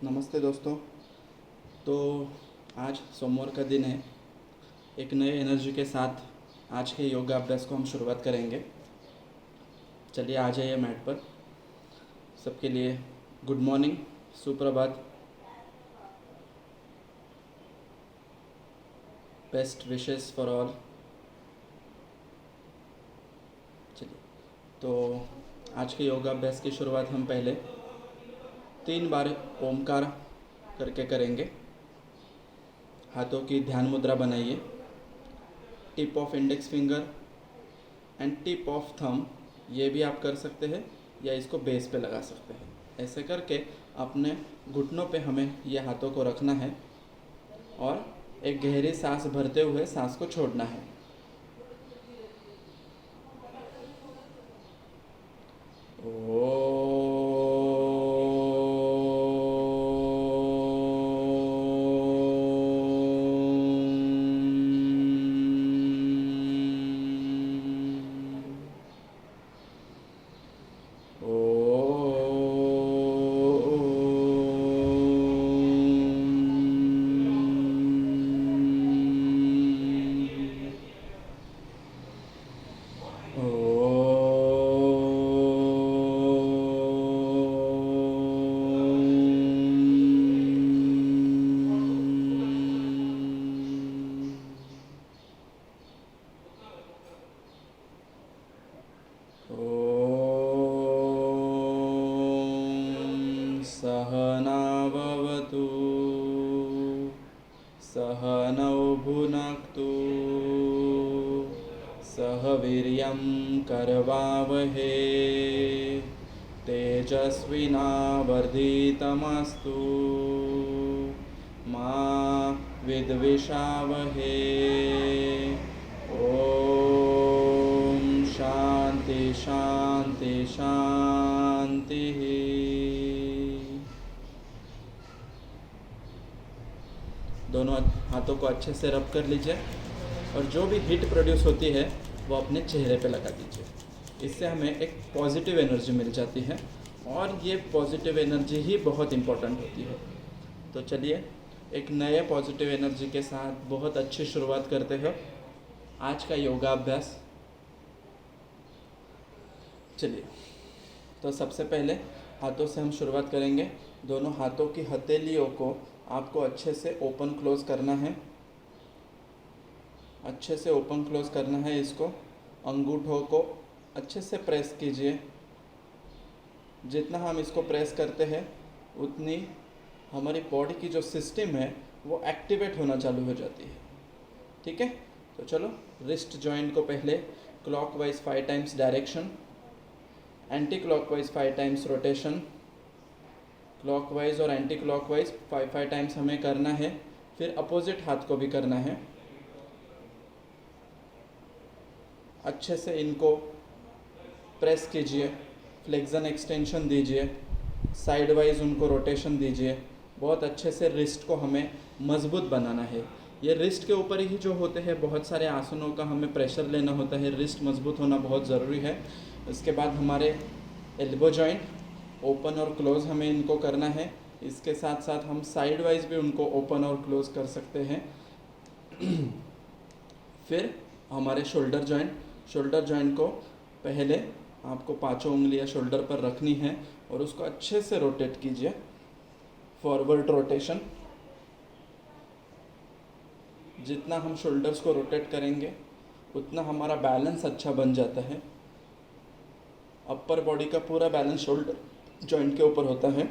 नमस्ते दोस्तों। तो आज सोमवार का दिन है। एक नए एनर्जी के साथ आज के योगा अभ्यास को हम शुरुआत करेंगे। चलिए आ जाइए मैट पर। सबके लिए गुड मॉर्निंग, सुप्रभात, बेस्ट विशेस फॉर ऑल। चलिए, तो आज के योगा अभ्यास की शुरुआत हम पहले 3 बार ओमकार करके करेंगे। हाथों की ध्यान मुद्रा बनाइए। Tip of index finger and tip of thumb, ये भी आप कर सकते हैं या इसको बेस पे लगा सकते हैं। ऐसे करके अपने घुटनों पे हमें ये हाथों को रखना है और एक गहरी सांस भरते हुए सांस को छोड़ना है। सहनाववतु सहनौ भुनक्तु सह वीर्यं करवावहे तेजस्विनावर्धितमस्तु मा विद्विषावहे। ओम शांति शांति शांति। दोनों हाथों को अच्छे से रब कर लीजिए और जो भी हीट प्रोड्यूस होती है वो अपने चेहरे पे लगा दीजिए। इससे हमें एक पॉजिटिव एनर्जी मिल जाती है और ये पॉजिटिव एनर्जी ही बहुत इम्पोर्टेंट होती है। तो चलिए एक नए पॉजिटिव एनर्जी के साथ बहुत अच्छी शुरुआत करते हैं आज का योगा अभ्यास। चलिए, तो सबसे पहले हाथों से हम शुरुआत करेंगे। दोनों हाथों की हथेलियों को आपको अच्छे से ओपन क्लोज करना है। अच्छे से ओपन क्लोज करना है। इसको अंगूठों को अच्छे से प्रेस कीजिए। जितना हम इसको प्रेस करते हैं उतनी हमारी बॉडी की जो सिस्टम है वो एक्टिवेट होना चालू हो जाती है। ठीक है, तो चलो रिस्ट जॉइंट को पहले clockwise 5 times direction, anti clockwise 5 times rotation, clockwise और एंटी क्लॉकवाइज 5 टाइम्स हमें करना है। फिर अपोजिट हाथ को भी करना है। अच्छे से इनको प्रेस कीजिए, फ्लेक्सन एक्सटेंशन दीजिए, साइड वाइज उनको रोटेशन दीजिए। बहुत अच्छे से रिस्ट को हमें मजबूत बनाना है। ये रिस्ट के ऊपर ही जो होते हैं बहुत सारे आसनों का हमें प्रेशर लेना होता है। रिस्ट मजबूत होना बहुत ज़रूरी है। इसके बाद हमारे एल्बो जॉइंट ओपन और क्लोज़ हमें इनको करना है। इसके साथ साथ हम साइड वाइज भी उनको ओपन और क्लोज़ कर सकते हैं। फिर हमारे शोल्डर जॉइंट को पहले आपको 5 उंगलियां शोल्डर पर रखनी है और उसको अच्छे से रोटेट कीजिए। Forward rotation. जितना हम शोल्डर्स को रोटेट करेंगे उतना हमारा बैलेंस अच्छा बन जाता है। अपर बॉडी का पूरा बैलेंस शोल्डर जॉइंट के ऊपर होता है।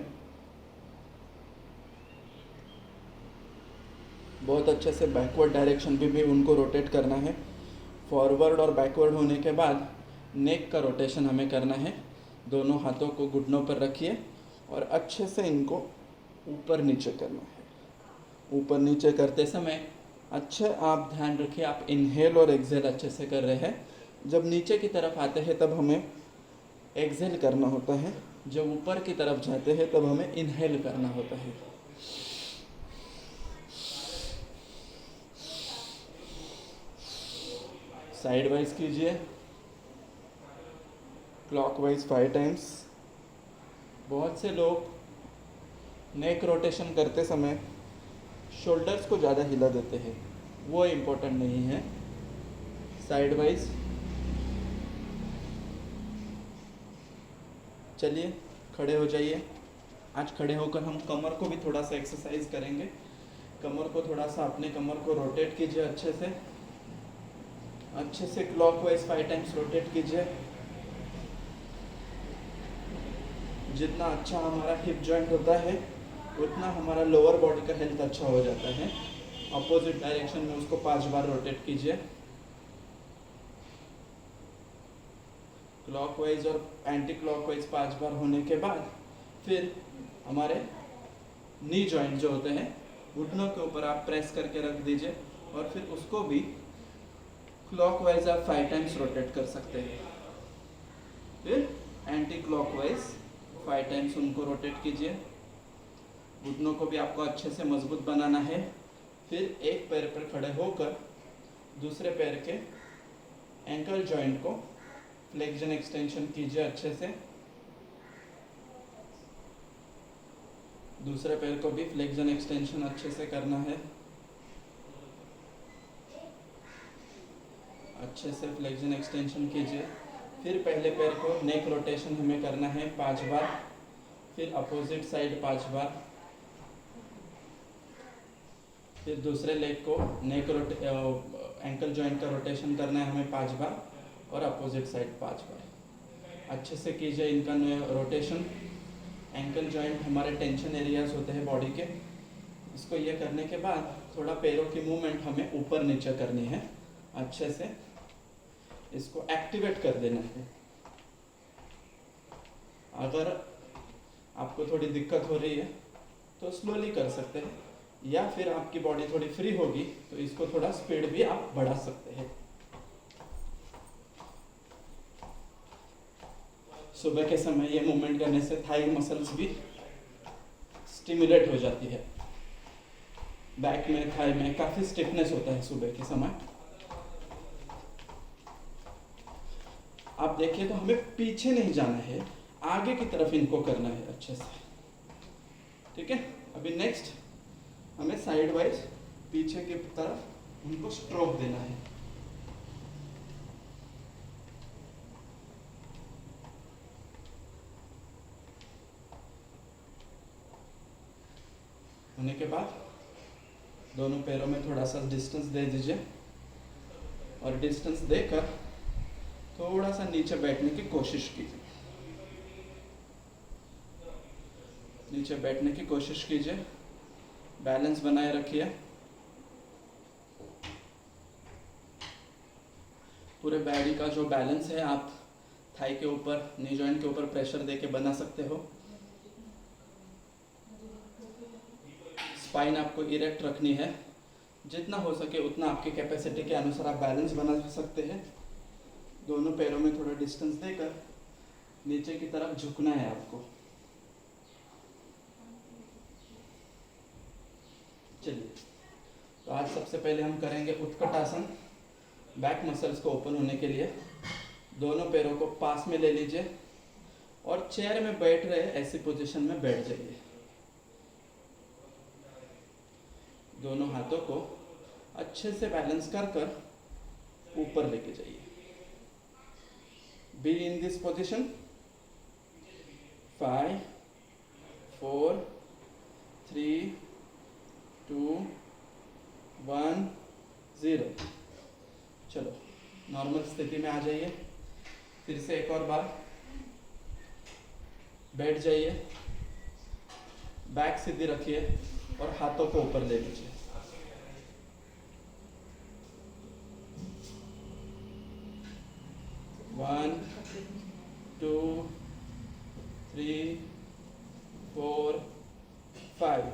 बहुत अच्छे से बैकवर्ड डायरेक्शन भी उनको रोटेट करना है। फॉरवर्ड और बैकवर्ड होने के बाद नेक का रोटेशन हमें करना है। दोनों हाथों को घुटनों पर रखिए और अच्छे से इनको ऊपर नीचे करना है। ऊपर नीचे करते समय अच्छे आप ध्यान रखिए, आप इनहेल और एक्सहेल अच्छे से कर रहे हैं। जब नीचे की तरफ आते हैं तब हमें एक्सहेल करना होता है, जब ऊपर की तरफ जाते हैं तब हमें इनहेल करना होता है। साइड वाइज कीजिए, क्लॉकवाइज 5 टाइम्स। बहुत से लोग नेक रोटेशन करते समय शोल्डर्स को ज़्यादा हिला देते हैं, वो इम्पोर्टेंट नहीं है। साइड वाइज चलिए खड़े हो जाइए। आज खड़े होकर हम कमर को भी थोड़ा सा एक्सरसाइज करेंगे। कमर को थोड़ा सा, अपने कमर को रोटेट कीजिए अच्छे से क्लॉकवाइज 5 टाइम्स रोटेट कीजिए। जितना अच्छा हमारा हिप जॉइंट होता है उतना हमारा लोअर बॉडी का हेल्थ अच्छा हो जाता है। अपोजिट डायरेक्शन में उसको 5 बार रोटेट कीजिए। क्लॉकवाइज और एंटी क्लॉकवाइज 5 बार होने के बाद फिर हमारे नी जॉइंट जो होते हैं घुटनों के ऊपर आप प्रेस करके रख दीजिए और फिर उसको भी क्लॉकवाइज आप 5 टाइम्स रोटेट कर सकते हैं। फिर एंटी क्लॉकवाइज 5 टाइम्स उनको रोटेट कीजिए। घुटनों को भी आपको अच्छे से मजबूत बनाना है। फिर एक पैर पर खड़े होकर दूसरे पैर के एंकल जॉइंट को फ्लेक्शन एक्सटेंशन कीजिए अच्छे से। दूसरे पैर को भी फ्लेक्शन एक्सटेंशन अच्छे से करना है। अच्छे से फ्लेक्शन एक्सटेंशन कीजिए। फिर पहले पैर को नेक रोटेशन हमें करना है 5 बार। फिर अपोजिट साइड 5 बार। फिर दूसरे लेग को नेक एंकल जॉइंट का रोटेशन करना है हमें 5 बार और अपोजिट साइड 5 बार। अच्छे से कीजिए इनका रोटेशन। एंकल जॉइंट हमारे टेंशन एरियाज होते हैं बॉडी के। इसको ये करने के बाद थोड़ा पैरों की मूवमेंट हमें ऊपर नीचे करनी है। अच्छे से इसको एक्टिवेट कर देना है। अगर आपको थोड़ी दिक्कत हो रही है तो स्लोली कर सकते हैं, या फिर आपकी बॉडी थोड़ी फ्री होगी तो इसको थोड़ा स्पीड भी आप बढ़ा सकते हैं। सुबह के समय ये मूवमेंट करने से थाई मसल्स भी स्टिमुलेट हो जाती है। बैक में, थाई में काफी स्टिफनेस होता है सुबह के समय। आप देखिए तो हमें पीछे नहीं जाना है, आगे की तरफ इनको करना है अच्छे से। ठीक है, अभी नेक्स्ट हमें साइड वाइज पीछे की तरफ उनको स्ट्रोक देना है। होने के बाद दोनों पैरों में थोड़ा सा डिस्टेंस दे दीजिए और डिस्टेंस देकर थोड़ा सा नीचे बैठने की कोशिश कीजिए। नीचे बैठने की कोशिश कीजिए, बैलेंस बनाए रखिए। पूरे बॉडी का जो बैलेंस है आप थाई के ऊपर, नी जॉइंट के ऊपर प्रेशर देके बना सकते हो। स्पाइन आपको इरेक्ट रखनी है। जितना हो सके उतना आपकी कैपेसिटी के अनुसार आप बैलेंस बना सकते हैं। दोनों पैरों में थोड़ा डिस्टेंस देकर नीचे की तरफ झुकना है आपको। चलिए, तो आज सबसे पहले हम करेंगे उत्कटासन। बैक मसल्स को ओपन होने के लिए दोनों पैरों को पास में ले लीजिए और चेयर में बैठ रहे ऐसी पोजीशन में बैठ जाइए। दोनों हाथों को अच्छे से बैलेंस कर कर ऊपर लेके जाइए। Be in this position. 5 4 3 2 1 0। चलो नॉर्मल स्थिति में आ जाइए। फिर से एक और बार बैठ जाइए, बैक सीधी रखिए और हाथों को ऊपर ले लीजिए। वन 2 3 4 5।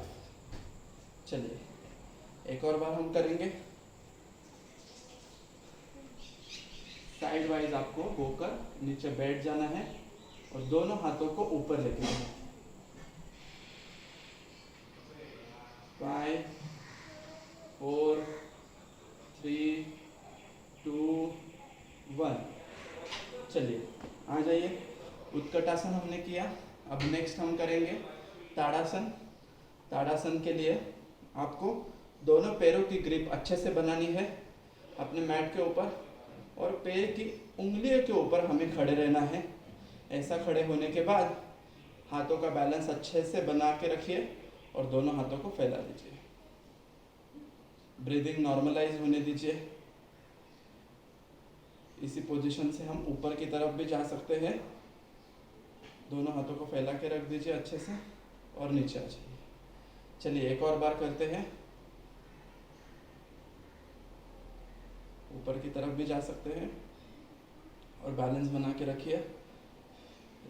चलिए एक और बार हम करेंगे। साइड वाइज आपको होकर नीचे बैठ जाना है और दोनों हाथों को ऊपर लेके जाना है। 5 4 3 2 1। चलिए आ जाइए। उत्कटासन हमने किया। अब नेक्स्ट हम करेंगे ताड़ासन। ताड़ासन के लिए आपको दोनों पैरों की ग्रिप अच्छे से बनानी है अपने मैट के ऊपर, और पैर की उंगलियों के ऊपर हमें खड़े रहना है। ऐसा खड़े होने के बाद हाथों का बैलेंस अच्छे से बना के रखिए और दोनों हाथों को फैला दीजिए। ब्रीदिंग नॉर्मलाइज होने दीजिए। इसी पोजीशन से हम ऊपर की तरफ भी जा सकते हैं। दोनों हाथों को फैला के रख दीजिए अच्छे से और नीचे आ जाइए। चलिए एक और बार करते हैं। ऊपर की तरफ भी जा सकते हैं और बैलेंस बना के रखिए।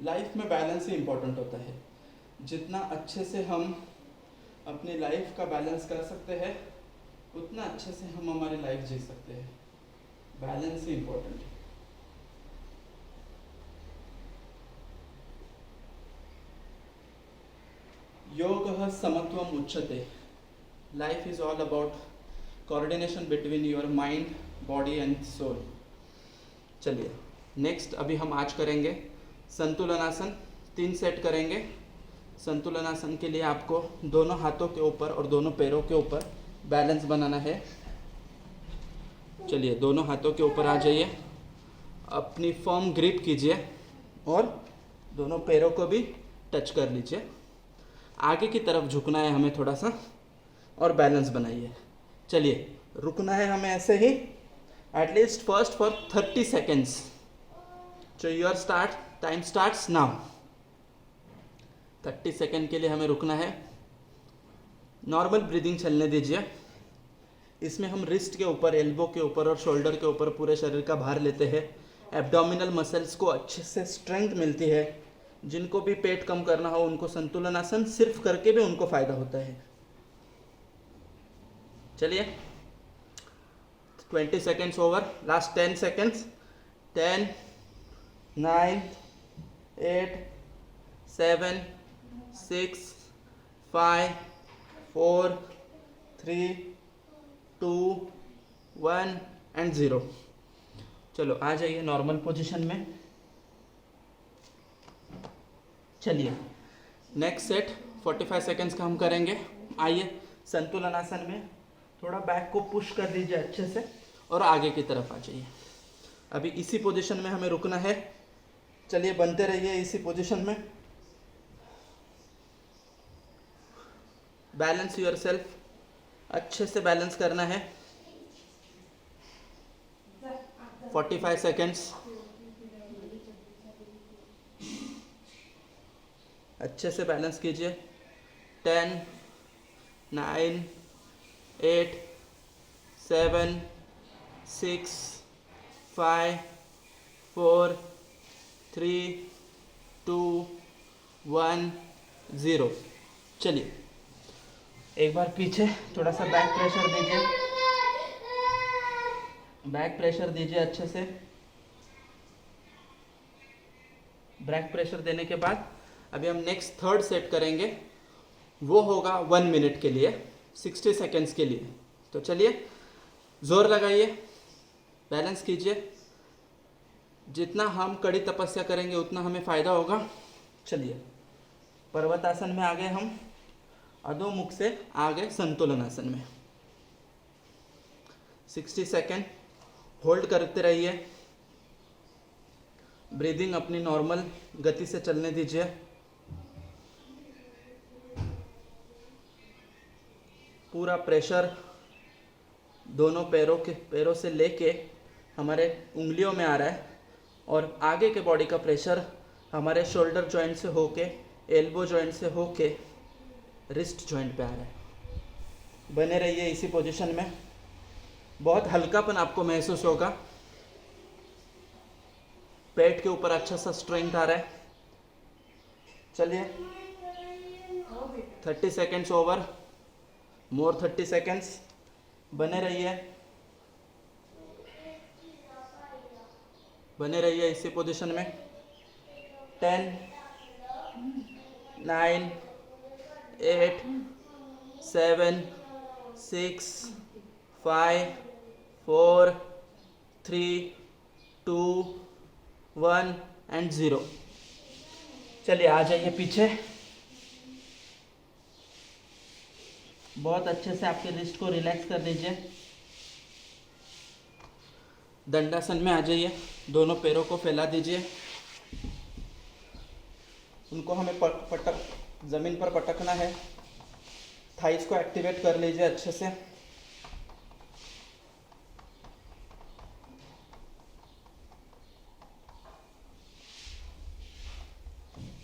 लाइफ में बैलेंस ही इम्पोर्टेंट होता है। जितना अच्छे से हम अपनी लाइफ का बैलेंस कर सकते हैं उतना अच्छे से हम हमारी लाइफ जी सकते हैं। बैलेंस ही इम्पोर्टेंट है। योगः समत्वम उच्यते। Life is all about coordination between your mind, body and soul. चलिए नेक्स्ट अभी हम आज करेंगे संतुलनासन। 3 सेट करेंगे। संतुलनासन के लिए आपको दोनों हाथों के ऊपर और दोनों पैरों के ऊपर बैलेंस बनाना है। चलिए दोनों हाथों के ऊपर आ जाइए, अपनी फर्म ग्रिप कीजिए और दोनों पैरों को भी टच कर लीजिए। आगे की तरफ झुकना है हमें थोड़ा सा और बैलेंस बनाइए। चलिए रुकना है हमें ऐसे ही at least first for 30 seconds. So your time starts now. 30 second के लिए हमें रुकना है। नॉर्मल ब्रीदिंग चलने दीजिए। इसमें हम रिस्ट के ऊपर, एल्बो के ऊपर और शोल्डर के ऊपर पूरे शरीर का भार लेते हैं। एब्डोमिनल मसल्स को अच्छे से स्ट्रेंथ मिलती है। जिनको भी पेट कम करना हो उनको संतुलनासन सिर्फ करके भी उनको फायदा होता है। चलिए 20 seconds over, last 10 seconds. 10, 9, 8, 7, 6, 5, 4, 3, 2, 1 and 0। चलो आ जाइए नॉर्मल पोजीशन में। चलिए नेक्स्ट सेट 45 सेकेंड्स का हम करेंगे। आइए संतुलनासन में थोड़ा बैक को पुश कर दीजिए अच्छे से और आगे की तरफ आ जाइए। अभी इसी पोजीशन में हमें रुकना है। चलिए बनते रहिए इसी पोजीशन में। बैलेंस योरसेल्फ, अच्छे से बैलेंस करना है। 45 सेकेंड्स अच्छे से बैलेंस कीजिए। 10, 9, 8, 7, 6, 5, 4, 3, 2, 1, 0। चलिए एक बार पीछे थोड़ा सा बैक प्रेशर दीजिए। बैक प्रेशर दीजिए अच्छे से। बैक प्रेशर देने के बाद अभी हम नेक्स्ट थर्ड सेट करेंगे। वो होगा 1 मिनट के लिए, 60 सेकेंड्स के लिए। तो चलिए जोर लगाइए, बैलेंस कीजिए। जितना हम कड़ी तपस्या करेंगे उतना हमें फ़ायदा होगा। चलिए पर्वतासन में आ गए हम, अधोमुख से आ गए संतुलनासन में। 60 सेकेंड होल्ड करते रहिए। ब्रीदिंग अपनी नॉर्मल गति से चलने दीजिए। पूरा प्रेशर दोनों पैरों से लेके हमारे उंगलियों में आ रहा है और आगे के बॉडी का प्रेशर हमारे शोल्डर जॉइंट से होके, एल्बो जॉइंट से होके रिस्ट जॉइंट पे आ रहा है। बने रहिए इसी पोजीशन में। बहुत हल्कापन आपको महसूस होगा। पेट के ऊपर अच्छा सा स्ट्रेंथ आ रहा है। चलिए 30 सेकेंड्स ओवर, मोर 30 सेकेंड्स। बने रहिए, बने रहिए इसी पोजीशन में। 10, 9, 8, 7, 6, 5, 4, 3, 2, 1 एंड 0। चलिए आ जाइए पीछे। बहुत अच्छे से आपके रिस्ट को रिलैक्स कर लीजिए। दंडासन में आ जाइए, दोनों पैरों को फैला दीजिए, उनको हमें पटक ज़मीन पर पटकना है। थाइस को एक्टिवेट कर लीजिए अच्छे से।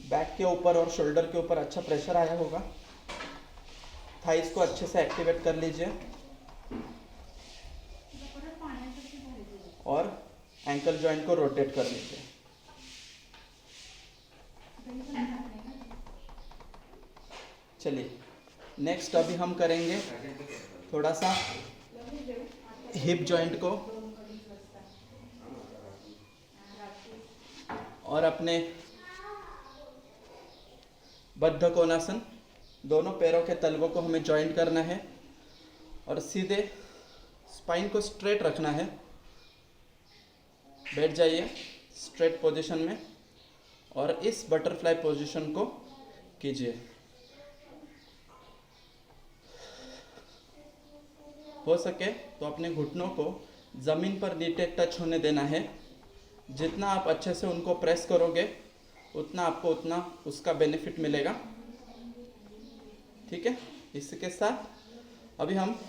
बैक के ऊपर और शोल्डर के ऊपर अच्छा प्रेशर आया होगा। थाइस को अच्छे से एक्टिवेट कर लीजिए और एंकल जॉइंट को रोटेट कर लीजिए। चलिए नेक्स्ट अभी हम करेंगे थोड़ा सा हिप जॉइंट को और अपने बद्ध कोणासन। दोनों पैरों के तलवों को हमें जॉइंट करना है और सीधे स्पाइन को स्ट्रेट रखना है। बैठ जाइए स्ट्रेट पोजीशन में और इस बटरफ्लाई पोजीशन को कीजिए। हो सके तो अपने घुटनों को ज़मीन पर नीचे टच होने देना है। जितना आप अच्छे से उनको प्रेस करोगे उतना आपको उतना उसका बेनिफिट मिलेगा। ठीक है, इसके साथ अभी हम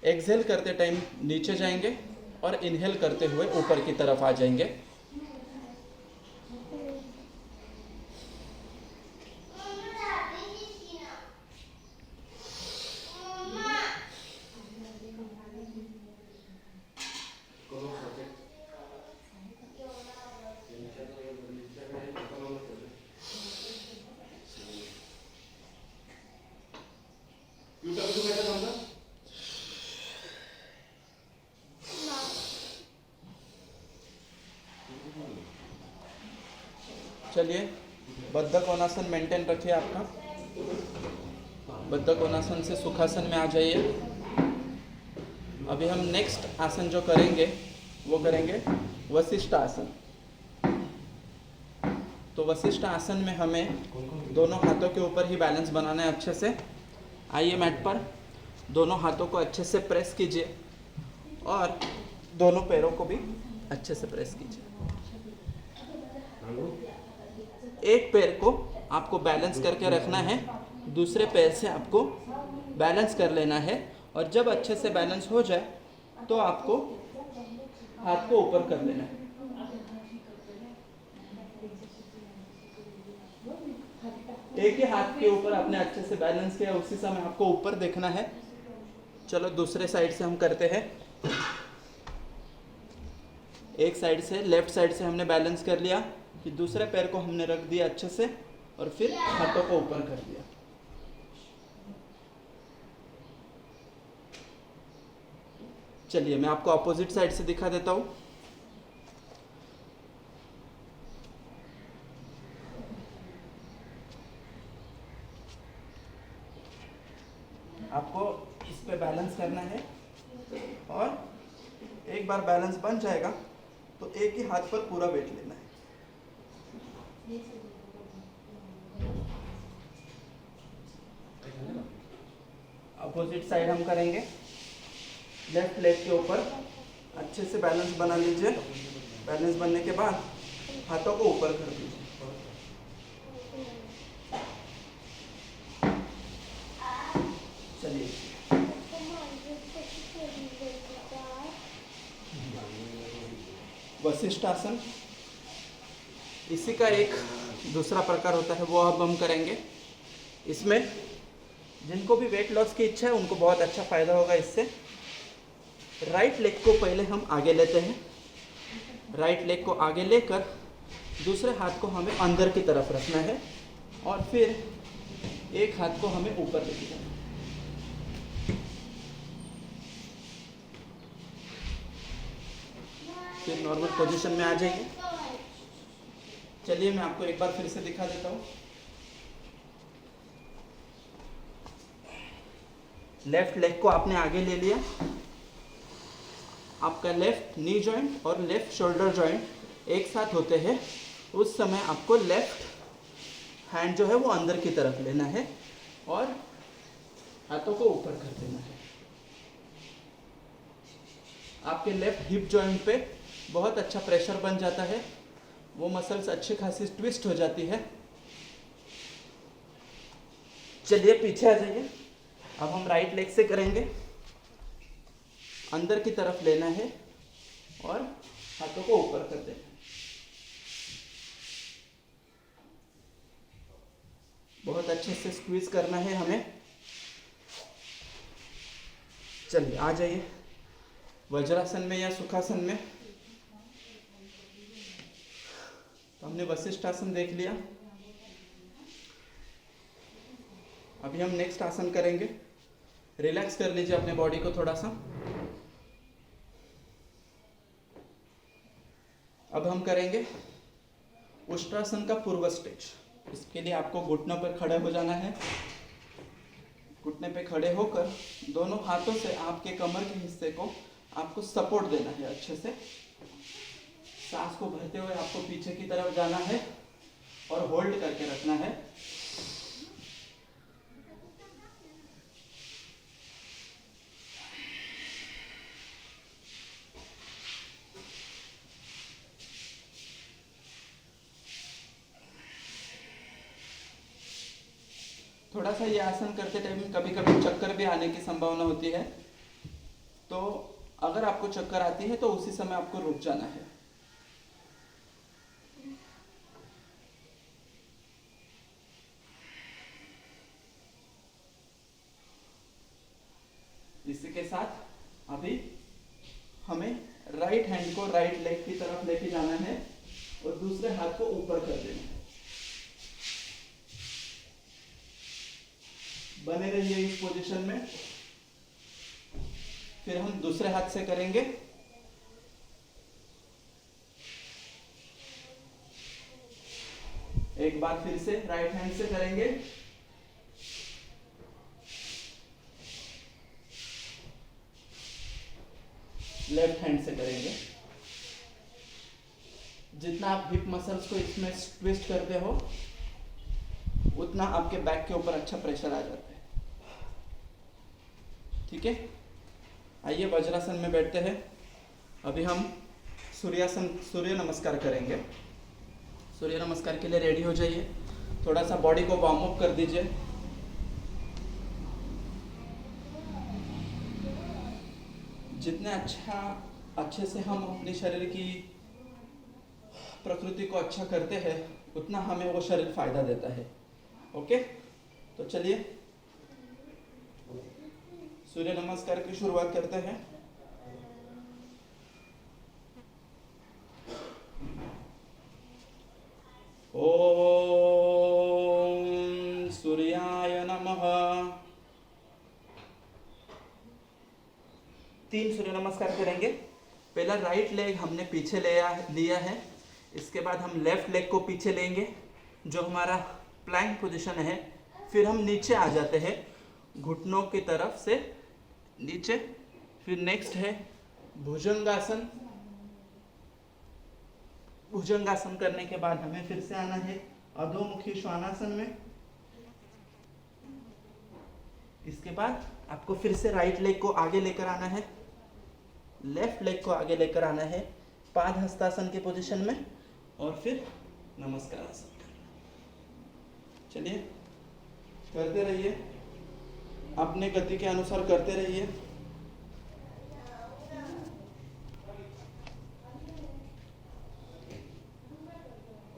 एक्सहेल करते टाइम नीचे जाएंगे और इनहेल करते हुए ऊपर की तरफ आ जाएंगे। चलिए बद्ध कोणासन मेंटेन रखिए आपका। बद्ध कोणासन से सुखासन में आ जाइए। अभी हम नेक्स्ट आसन जो करेंगे वो करेंगे वशिष्ठ आसन। तो वशिष्ठ आसन में हमें दोनों हाथों के ऊपर ही बैलेंस बनाना है अच्छे से। आइए मैट पर, दोनों हाथों को अच्छे से प्रेस कीजिए और दोनों पैरों को भी अच्छे से प्रेस कीजिए। एक पैर को आपको बैलेंस करके रखना है, दूसरे पैर से आपको बैलेंस कर लेना है और जब अच्छे से बैलेंस हो जाए तो आपको हाथ को ऊपर कर लेना है। एक ही हाथ के ऊपर आपने अच्छे से बैलेंस किया, उसी समय आपको ऊपर देखना है। चलो दूसरे साइड से हम करते हैं। एक साइड से, लेफ्ट साइड से हमने बैलेंस कर लिया कि दूसरे पैर को हमने रख दिया अच्छे से और फिर हाथों को ऊपर कर दिया। चलिए मैं आपको अपोजिट साइड से दिखा देता हूँ। आपको इस पे बैलेंस करना है और एक बार बैलेंस बन जाएगा तो एक ही हाथ पर पूरा वेट लेना है। अपोजिट साइड हम करेंगे। लेफ्ट लेग के ऊपर अच्छे से बैलेंस बना लीजिए। बैलेंस बनने के बाद हाथों को ऊपर कर दीजिए। चलिए वशिष्ठ आसन, इसी का एक दूसरा प्रकार होता है, वो अब हम करेंगे। इसमें जिनको भी वेट लॉस की इच्छा है उनको बहुत अच्छा फायदा होगा इससे। राइट लेग को पहले हम आगे लेते हैं। राइट लेग को आगे लेकर दूसरे हाथ को हमें अंदर की तरफ रखना है और फिर एक हाथ को हमें ऊपर लेके जाना है। फिर नॉर्मल पोजीशन में आ जाइए। चलिए मैं आपको एक बार फिर से दिखा देता हूँ। लेफ्ट लेग को आपने आगे ले लिया। आपका लेफ्ट नी जॉइंट और लेफ्ट शोल्डर जॉइंट एक साथ होते हैं, उस समय आपको लेफ्ट हैंड जो है वो अंदर की तरफ लेना है और हाथों को ऊपर कर देना है। आपके लेफ्ट हिप जॉइंट पे बहुत अच्छा प्रेशर बन जाता है, वो मसल्स अच्छी खासी ट्विस्ट हो जाती है। चलिए पीछे आ जाइए। अब हम राइट लेग से करेंगे, अंदर की तरफ लेना है और हाथों को ऊपर कर देना है। बहुत अच्छे से स्क्वीज करना है हमें। चलिए आ जाइए वज्रासन में या सुखासन में। तो हमने वशिष्ठ आसन देख लिया। अभी हम नेक्स्ट आसन करेंगे। रिलैक्स कर लीजिए अपने बॉडी को थोड़ा सा। अब हम करेंगे उष्ट्रासन का पूर्व स्टेज। इसके लिए आपको घुटनों पर खड़े हो जाना है। घुटने पे खड़े होकर दोनों हाथों से आपके कमर के हिस्से को आपको सपोर्ट देना है अच्छे से। सांस को भरते हुए आपको पीछे की तरफ जाना है और होल्ड करके रखना है। थोड़ा सा ये आसन करते टाइम कभी कभी चक्कर भी आने की संभावना होती है, तो अगर आपको चक्कर आती है तो उसी समय आपको रुक जाना है। इसी के साथ अभी हमें राइट हैंड को राइट लेग की तरफ लेके जाना है और दूसरे हाथ को ऊपर कर देना है। बने रहिए इस पोजीशन में। फिर हम दूसरे हाथ से करेंगे। एक बार फिर से राइट हैंड से करेंगे। लेफ्ट हैंड से करेंगे। जितना आप हिप मसल्स को इसमें ट्विस्ट करते हो उतना आपके बैक के ऊपर अच्छा प्रेशर आ जाता है। ठीक है, आइए वज्रासन में बैठते हैं। अभी हम सूर्य नमस्कार करेंगे। सूर्य नमस्कार के लिए रेडी हो जाइए। थोड़ा सा बॉडी को वार्म अप कर दीजिए। जितने अच्छे से हम अपने शरीर की प्रकृति को अच्छा करते हैं उतना हमें वो शरीर फायदा देता है। ओके, तो चलिए सूर्य नमस्कार की शुरुआत करते हैं। ओम सूर्याय नमः। 3 सूर्य नमस्कार करेंगे। पहला राइट लेग हमने पीछे लिया है। इसके बाद हम लेफ्ट लेग को पीछे लेंगे जो हमारा प्लैंक पोजीशन है। फिर हम नीचे आ जाते हैं घुटनों की तरफ से नीचे। फिर नेक्स्ट है भुजंगासन। भुजंगासन करने के बाद हमें फिर से आना है अधोमुखी श्वानासन में। इसके बाद आपको फिर से राइट लेग को आगे लेकर आना है, लेफ्ट लेग को आगे लेकर आना है पाद हस्तासन के पोजीशन में और फिर नमस्कार आसन। चलिए करते रहिए, अपने गति के अनुसार करते रहिए।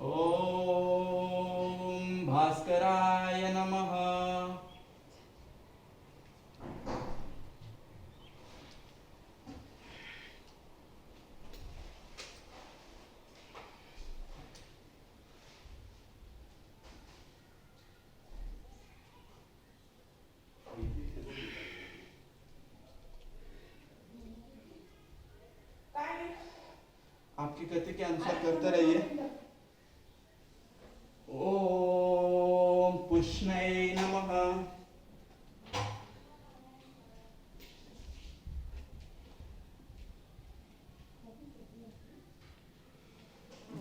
ओम भास्कराय नमः। आपकी गति के अनुसार करते रहिए। ओम पुष्णये नमः।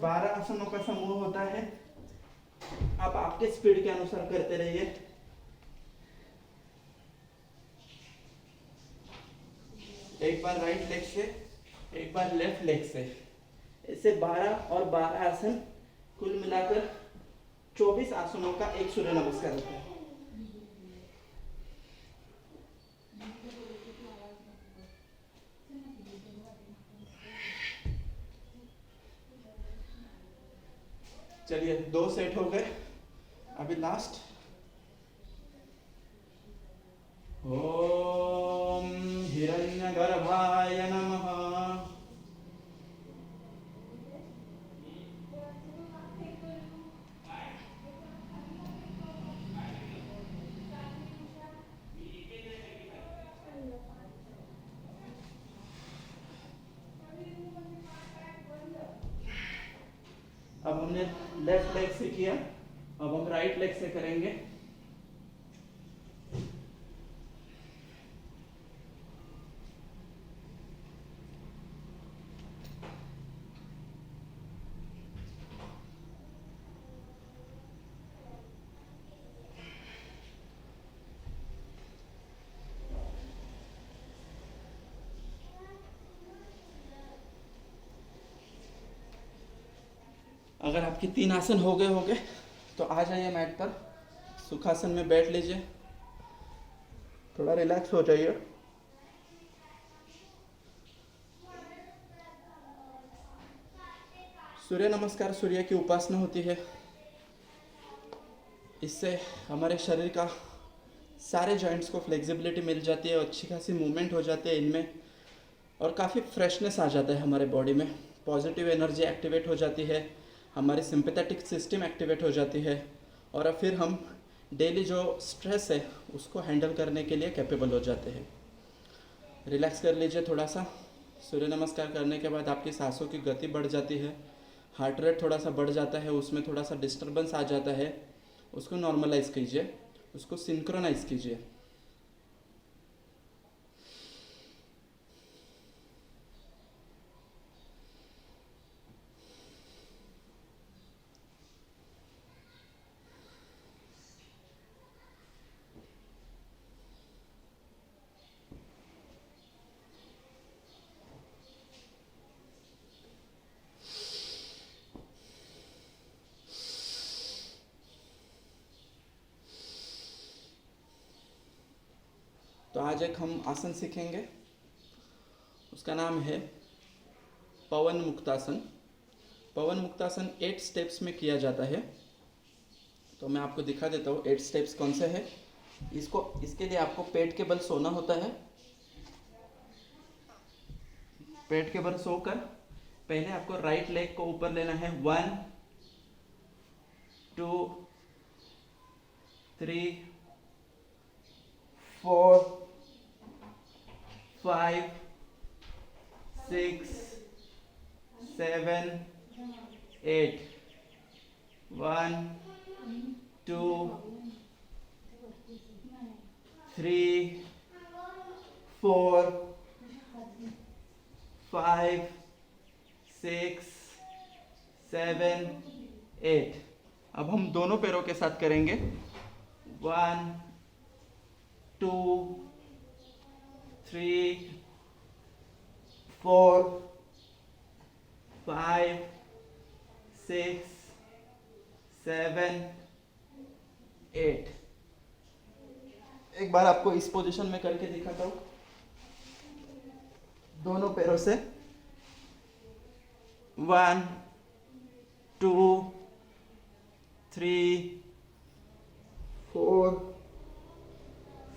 बारह आसनों का समूह होता है। आप आपके स्पीड के अनुसार करते रहिए। एक बार राइट लेग से, एक बार लेफ्ट लेग से। ऐसे 12 और 12 आसन, कुल मिलाकर 24 आसनों का एक सूर्य नमस्कार होता है। चलिए 2 सेट हो गए, अभी लास्ट। ओम हिरण्यगर्भाय नमः। अब हमने लेफ्ट लेग से किया, अब हम राइट लेग से करेंगे। अगर आपके 3 आसन हो गए होंगे तो आ जाइए मैट पर, सुखासन में बैठ लीजिए, थोड़ा रिलैक्स हो जाइए। सूर्य नमस्कार सूर्य की उपासना होती है। इससे हमारे शरीर का सारे जॉइंट्स को फ्लेक्सिबिलिटी मिल जाती है, अच्छी खासी मूवमेंट हो जाती है इनमें, और काफ़ी फ्रेशनेस आ जाता है हमारे बॉडी में। पॉजिटिव एनर्जी एक्टिवेट हो जाती है, हमारी सिंपैथेटिक सिस्टम एक्टिवेट हो जाती है, और फिर हम डेली जो स्ट्रेस है उसको हैंडल करने के लिए कैपेबल हो जाते हैं। रिलैक्स कर लीजिए थोड़ा सा। सूर्य नमस्कार करने के बाद आपकी सांसों की गति बढ़ जाती है, हार्ट रेट थोड़ा सा बढ़ जाता है, उसमें थोड़ा सा डिस्टर्बेंस आ जाता है, उसको नॉर्मलाइज कीजिए, उसको सिंक्रोनाइज कीजिए। तो आज एक हम आसन सीखेंगे, उसका नाम है पवन मुक्तासन। पवन मुक्तासन 8 स्टेप्स में किया जाता है। तो मैं आपको दिखा देता हूँ 8 स्टेप्स कौन से हैं। इसके लिए आपको पेट के बल सोना होता है। पेट के बल सोकर पहले आपको राइट लेग को ऊपर लेना है। 1 2 3 4 5 6 7 8 1 2 3 4 5 6 7 8। अब हम दोनों पैरों के साथ करेंगे। 1 2 3 4 5 6 7 8। एक बार आपको इस पोजीशन में करके दिखाता हूँ, दोनों पैरों से। 1 2 3 4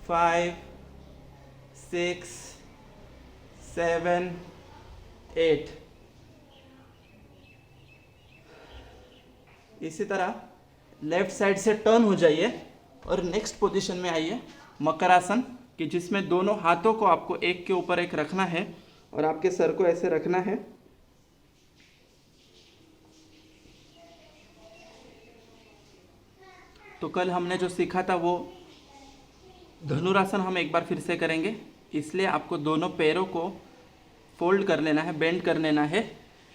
5 6 7 8। इसी तरह लेफ्ट साइड से टर्न हो जाइए और नेक्स्ट पोजीशन में आइए, मकरासन, कि जिसमें दोनों हाथों को आपको एक के ऊपर एक रखना है और आपके सर को ऐसे रखना है। तो कल हमने जो सीखा था वो धनुरासन हम एक बार फिर से करेंगे, इसलिए आपको दोनों पैरों को फोल्ड कर लेना है, बेंड कर लेना है,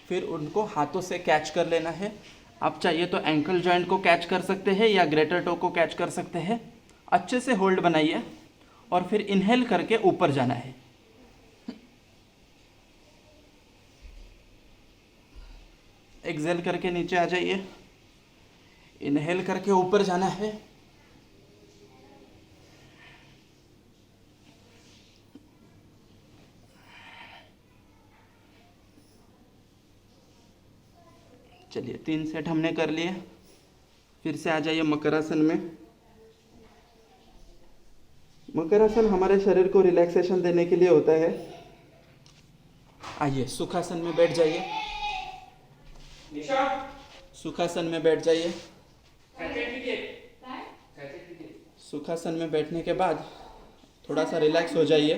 फिर उनको हाथों से कैच कर लेना है। आप चाहिए तो एंकल जॉइंट को कैच कर सकते हैं या ग्रेटर टो को कैच कर सकते हैं। अच्छे से होल्ड बनाइए और फिर इनहेल करके ऊपर जाना है। एक्सेल करके नीचे आ जाइए, इनहेल करके ऊपर जाना है, चलिए 3 सेट हमने कर लिए। फिर से आ जाइए मकरासन में। मकरासन हमारे शरीर को रिलैक्सेशन देने के लिए होता है। आइए सुखासन में बैठ जाइए, सुखासन में बैठ जाइए। सुखासन में बैठने के बाद थोड़ा सा रिलैक्स हो जाइए।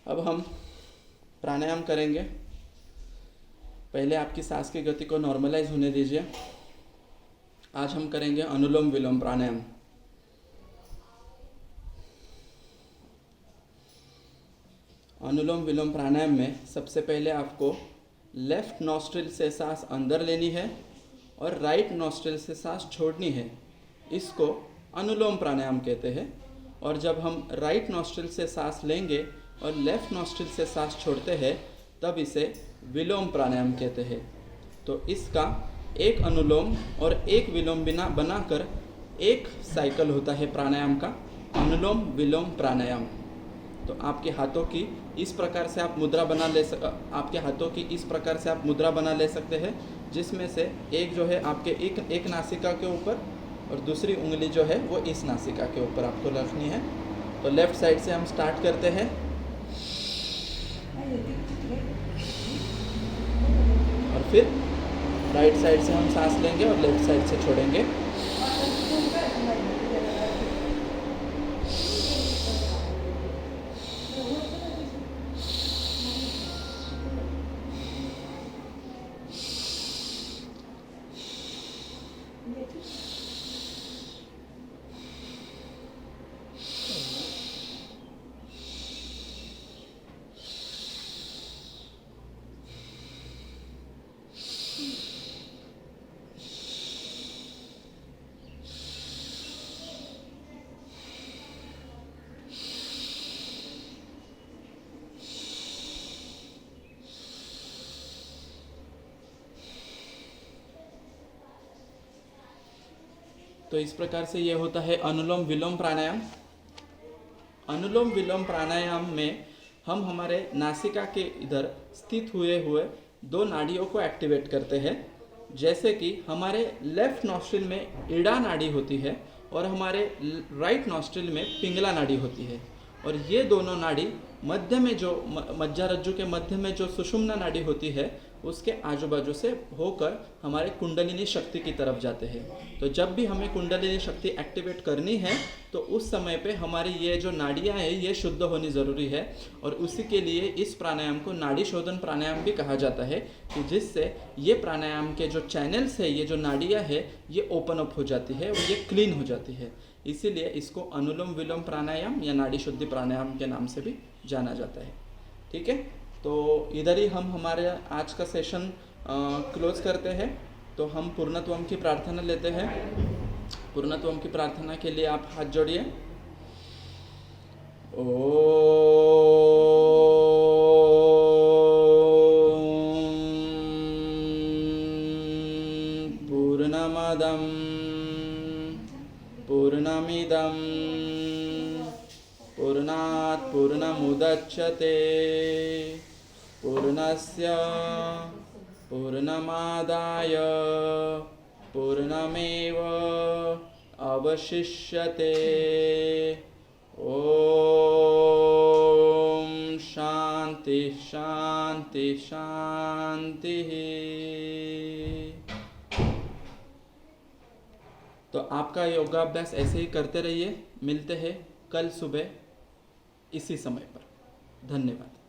अब हम प्राणायाम करेंगे। पहले आपकी सांस की गति को नॉर्मलाइज होने दीजिए। आज हम करेंगे अनुलोम विलोम प्राणायाम। अनुलोम विलोम प्राणायाम में सबसे पहले आपको लेफ्ट नॉस्ट्रिल से सांस अंदर लेनी है और राइट नॉस्ट्रिल से सांस छोड़नी है। इसको अनुलोम प्राणायाम कहते हैं। और जब हम राइट नॉस्ट्रिल से सांस लेंगे और लेफ्ट नॉस्ट्रिल से सांस छोड़ते हैं तब इसे विलोम प्राणायाम कहते हैं। तो इसका एक अनुलोम और एक विलोम बिना बनाकर एक साइकिल होता है प्राणायाम का, अनुलोम विलोम प्राणायाम। तो आपके हाथों की इस प्रकार से आप मुद्रा बना ले आपके हाथों की इस प्रकार से आप मुद्रा बना ले सकते हैं, जिसमें से एक जो है आपके एक नासिका के ऊपर और दूसरी उंगली जो है वो इस नासिका के ऊपर आपको रखनी है। तो लेफ्ट साइड से हम स्टार्ट करते हैं। और फिर राइट साइड से हम सांस लेंगे और लेफ्ट साइड से छोड़ेंगे। तो इस प्रकार से ये होता है अनुलोम विलोम प्राणायाम। अनुलोम विलोम प्राणायाम में हम हमारे नासिका के इधर स्थित हुए दो नाड़ियों को एक्टिवेट करते हैं। जैसे कि हमारे लेफ्ट नॉस्ट्रिल में ईड़ा नाड़ी होती है और हमारे राइट नॉस्ट्रिल में पिंगला नाड़ी होती है। और ये दोनों नाड़ी मध्य में जो मज्जारज्जु के मध्य में जो सुषुम्ना नाड़ी होती है उसके आजू बाजू से होकर हमारे कुंडलिनी शक्ति की तरफ जाते हैं। तो जब भी हमें कुंडलिनी शक्ति एक्टिवेट करनी है तो उस समय पे हमारी ये जो नाड़ियाँ हैं ये शुद्ध होनी ज़रूरी है। और उसी के लिए इस प्राणायाम को नाड़ी शोधन प्राणायाम भी कहा जाता है, कि जिससे ये प्राणायाम के जो चैनल्स है, ये जो नाड़ियाँ है ये ओपन अप हो जाती है और ये क्लीन हो जाती है। इसीलिए इसको अनुलोम विलोम प्राणायाम या नाड़ी शुद्धि प्राणायाम के नाम से भी जाना जाता है। ठीक है, तो इधर ही हम हमारे आज का सेशन क्लोज करते हैं। तो हम पूर्णत्वम की प्रार्थना लेते हैं। पूर्णत्वम की प्रार्थना के लिए आप हाथ जोड़िए। ओम पूर्णमदं पूर्णमिदं पूर्णात् पूर्णमुदच्यते पूर्णस्य पूर्णमादाय पूर्णमेव अवशिष्यते। ओम शांति शांति शांति। तो आपका योगाभ्यास ऐसे ही करते रहिए। मिलते हैं कल सुबह इसी समय पर। धन्यवाद।